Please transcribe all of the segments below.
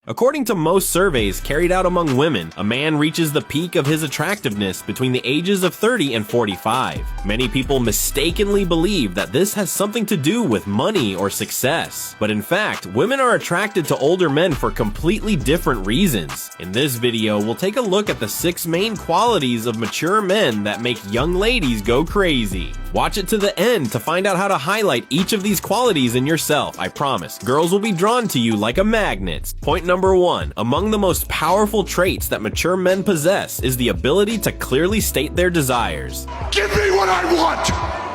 According to most surveys carried out among women, a man reaches the peak of his attractiveness between the ages of 30 and 45. Many people mistakenly believe that this has something to do with money or success. But in fact, women are attracted to older men for completely different reasons. In this video, we'll take a look at the 6 main qualities of mature men that make young ladies go crazy. Watch it to the end to find out how to highlight each of these qualities in yourself, I promise. Girls will be drawn to you like a magnet. Point number 1. Among the most powerful traits that mature men possess is the ability to clearly state their desires. Give me what I want!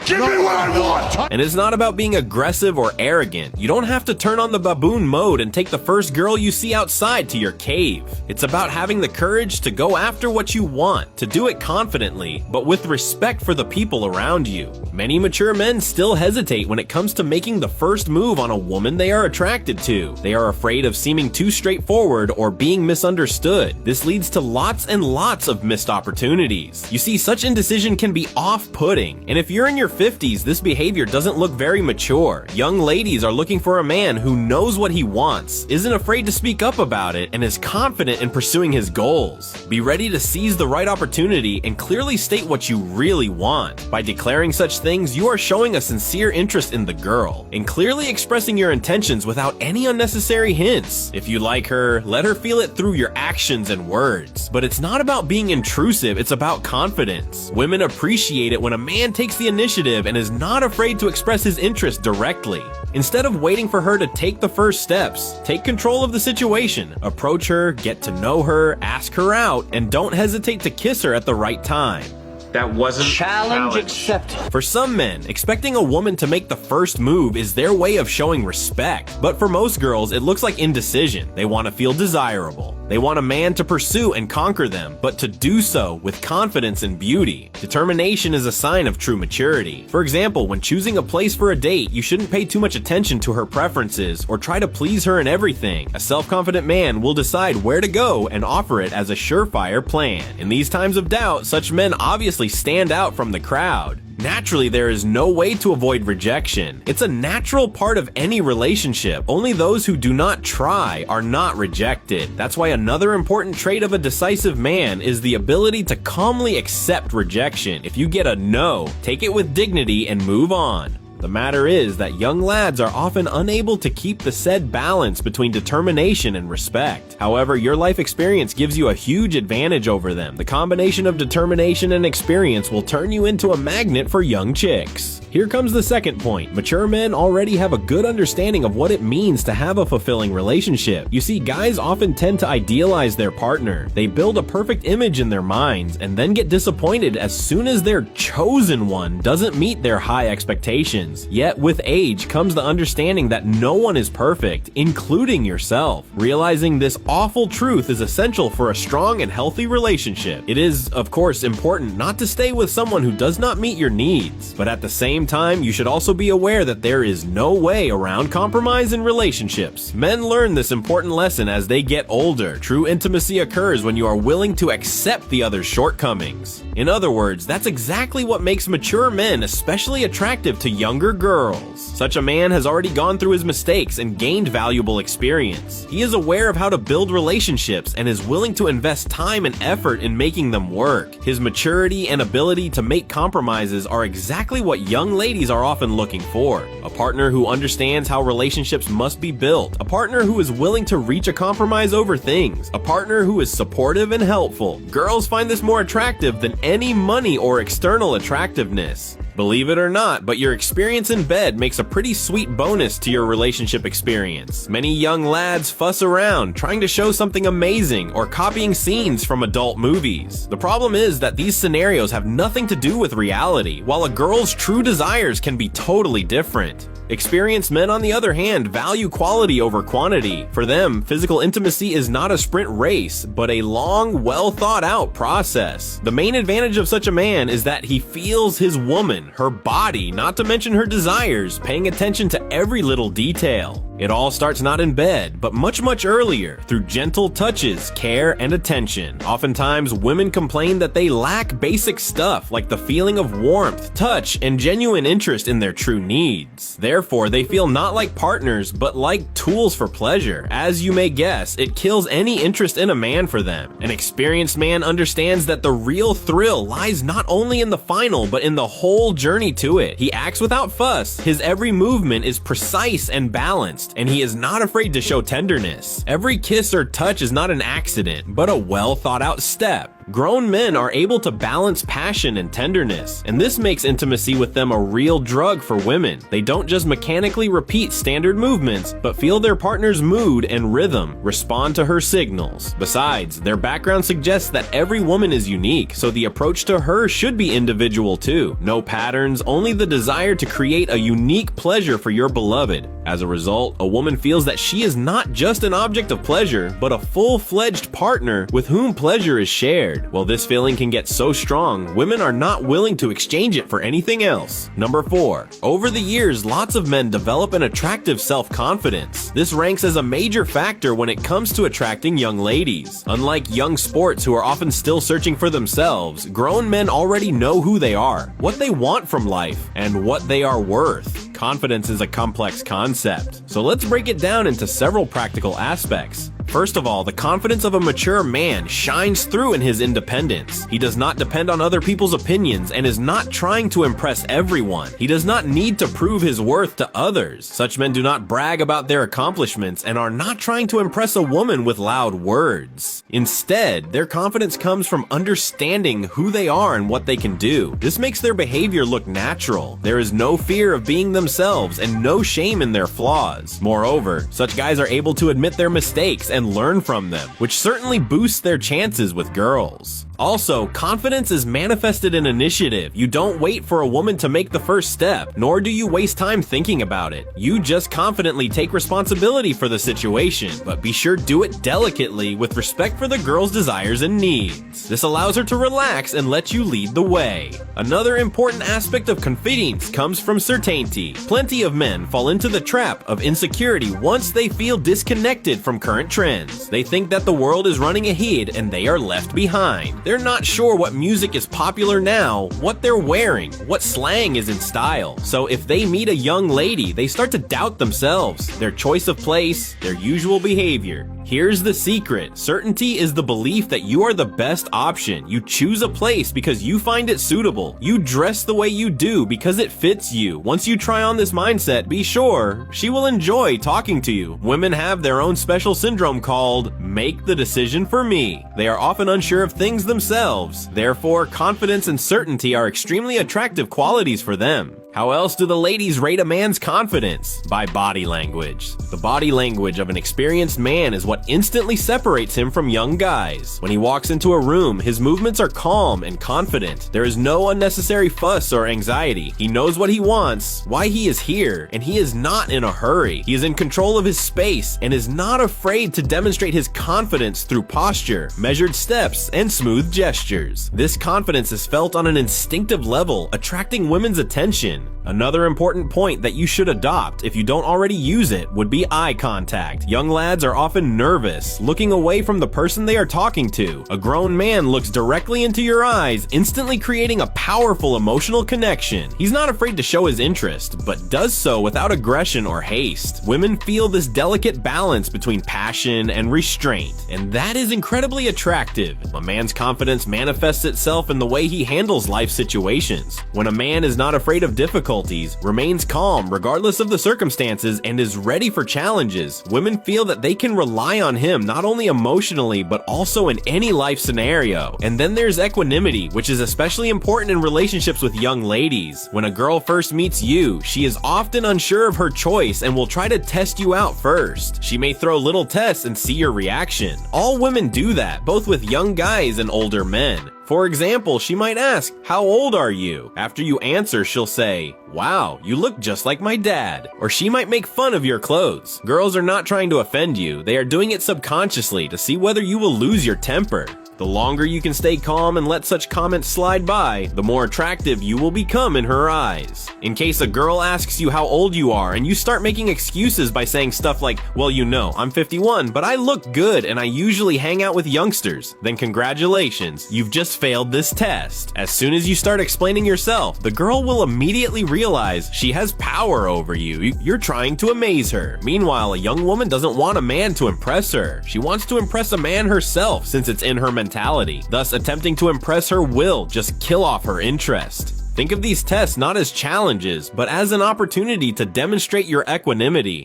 Give me what I want! And it's not about being aggressive or arrogant. You don't have to turn on the baboon mode and take the first girl you see outside to your cave. It's about having the courage to go after what you want, to do it confidently, but with respect for the people around you. Many mature men still hesitate when it comes to making the first move on a woman they are attracted to. They are afraid of seeming too straightforward or being misunderstood. This leads to lots and lots of missed opportunities. You see, such indecision can be off-putting, and if you're in your 50s, this behavior doesn't look very mature. Young ladies are looking for a man who knows what he wants, isn't afraid to speak up about it, and is confident in pursuing his goals. Be ready to seize the right opportunity and clearly state what you really want. By declaring such things, you are showing a sincere interest in the girl, and clearly expressing your intentions without any unnecessary hints. If you like her, let her feel it through your actions and words. But it's not about being intrusive, it's about confidence. Women appreciate it when a man takes the initiative and is not afraid to express his interest directly. Instead of waiting for her to take the first steps, take control of the situation. Approach her, get to know her, ask her out, and don't hesitate to kiss her at the right time. That wasn't challenge accepted. For some men, expecting a woman to make the first move is their way of showing respect. But for most girls, it looks like indecision. They want to feel desirable. They want a man to pursue and conquer them, but to do so with confidence and beauty. Determination is a sign of true maturity. For example, when choosing a place for a date, you shouldn't pay too much attention to her preferences or try to please her in everything. A self-confident man will decide where to go and offer it as a surefire plan. In these times of doubt, such men obviously stand out from the crowd. Naturally, there is no way to avoid rejection. It's a natural part of any relationship. Only those who do not try are not rejected. That's why another important trait of a decisive man is the ability to calmly accept rejection. If you get a no, take it with dignity and move on. The matter is that young lads are often unable to keep the said balance between determination and respect. However, your life experience gives you a huge advantage over them. The combination of determination and experience will turn you into a magnet for young chicks. Here comes the second point. Mature men already have a good understanding of what it means to have a fulfilling relationship. You see, guys often tend to idealize their partner. They build a perfect image in their minds and then get disappointed as soon as their chosen one doesn't meet their high expectations. Yet with age comes the understanding that no one is perfect, including yourself. Realizing this awful truth is essential for a strong and healthy relationship. It is, of course, important not to stay with someone who does not meet your needs, but at the same time, you should also be aware that there is no way around compromise in relationships. Men learn this important lesson as they get older. True intimacy occurs when you are willing to accept the other's shortcomings. In other words, that's exactly what makes mature men especially attractive to younger girls. Such a man has already gone through his mistakes and gained valuable experience. He is aware of how to build relationships and is willing to invest time and effort in making them work. His maturity and ability to make compromises are exactly what young ladies are often looking for. A partner who understands how relationships must be built. A partner who is willing to reach a compromise over things. A partner who is supportive and helpful. Girls find this more attractive than any money or external attractiveness. Believe it or not, but your experience in bed makes a pretty sweet bonus to your relationship experience. Many young lads fuss around, trying to show something amazing or copying scenes from adult movies. The problem is that these scenarios have nothing to do with reality, while a girl's true desires can be totally different. Experienced men, on the other hand, value quality over quantity. For them, physical intimacy is not a sprint race, but a long, well-thought-out process. The main advantage of such a man is that he feels his woman, her body, not to mention her desires, paying attention to every little detail. It all starts not in bed, but much earlier, through gentle touches, care, and attention. Oftentimes, women complain that they lack basic stuff like the feeling of warmth, touch, and genuine interest in their true needs. Therefore, they feel not like partners, but like tools for pleasure. As you may guess, it kills any interest in a man for them. An experienced man understands that the real thrill lies not only in the final, but in the whole journey to it. He acts without fuss, his every movement is precise and balanced, and he is not afraid to show tenderness. Every kiss or touch is not an accident, but a well thought out step. Grown men are able to balance passion and tenderness, and this makes intimacy with them a real drug for women. They don't just mechanically repeat standard movements, but feel their partner's mood and rhythm, respond to her signals. Besides, their background suggests that every woman is unique, so the approach to her should be individual too. No patterns, only the desire to create a unique pleasure for your beloved. As a result, a woman feels that she is not just an object of pleasure, but a full-fledged partner with whom pleasure is shared. While this feeling can get so strong, women are not willing to exchange it for anything else. Number 4. Over the years, lots of men develop an attractive self-confidence. This ranks as a major factor when it comes to attracting young ladies. Unlike young sports who are often still searching for themselves, grown men already know who they are, what they want from life, and what they are worth. Confidence is a complex concept, so let's break it down into several practical aspects. First of all, the confidence of a mature man shines through in his independence. He does not depend on other people's opinions and is not trying to impress everyone. He does not need to prove his worth to others. Such men do not brag about their accomplishments and are not trying to impress a woman with loud words. Instead, their confidence comes from understanding who they are and what they can do. This makes their behavior look natural. There is no fear of being themselves and no shame in their flaws. Moreover, such guys are able to admit their mistakes and learn from them, which certainly boosts their chances with girls. Also, confidence is manifested in initiative. You don't wait for a woman to make the first step, nor do you waste time thinking about it. You just confidently take responsibility for the situation, but be sure do it delicately with respect for the girl's desires and needs. This allows her to relax and let you lead the way. Another important aspect of confidence comes from certainty. Plenty of men fall into the trap of insecurity once they feel disconnected from current trends. They think that the world is running ahead and they are left behind. They're not sure what music is popular now, what they're wearing, what slang is in style. So if they meet a young lady, they start to doubt themselves, their choice of place, their usual behavior. Here's the secret. Certainty is the belief that you are the best option. You choose a place because you find it suitable. You dress the way you do because it fits you. Once you try on this mindset, be sure she will enjoy talking to you. Women have their own special syndrome called "make the decision for me." They are often unsure of things themselves. Therefore, confidence and certainty are extremely attractive qualities for them. How else do the ladies rate a man's confidence? By body language. The body language of an experienced man is what instantly separates him from young guys. When he walks into a room, his movements are calm and confident. There is no unnecessary fuss or anxiety. He knows what he wants, why he is here, and he is not in a hurry. He is in control of his space and is not afraid to demonstrate his confidence through posture, measured steps, and smooth gestures. This confidence is felt on an instinctive level, attracting women's attention. Another important point that you should adopt, if you don't already use it, would be eye contact. Young lads are often nervous, looking away from the person they are talking to. A grown man looks directly into your eyes, instantly creating a powerful emotional connection. He's not afraid to show his interest, but does so without aggression or haste. Women feel this delicate balance between passion and restraint, and that is incredibly attractive. A man's confidence manifests itself in the way he handles life situations. When a man is not afraid of difficulties, remains calm regardless of the circumstances, and is ready for challenges, women feel that they can rely on him not only emotionally but also in any life scenario. And then there's equanimity, which is especially important in relationships with young ladies. When a girl first meets you, she is often unsure of her choice and will try to test you out first. She may throw little tests and see your reaction. All women do that, both with young guys and older men. For example, she might ask, "How old are you?" After you answer, she'll say, "Wow, you look just like my dad." Or she might make fun of your clothes. Girls are not trying to offend you. They are doing it subconsciously to see whether you will lose your temper. The longer you can stay calm and let such comments slide by, the more attractive you will become in her eyes. In case a girl asks you how old you are and you start making excuses by saying stuff like, well, you know, I'm 51, but I look good and I usually hang out with youngsters, then congratulations, you've just failed this test. As soon as you start explaining yourself, the girl will immediately realize she has power over you. You're trying to amaze her. Meanwhile, a young woman doesn't want a man to impress her. She wants to impress a man herself since it's in her mentality. Thus, attempting to impress her will just kill off her interest. Think of these tests not as challenges, but as an opportunity to demonstrate your equanimity.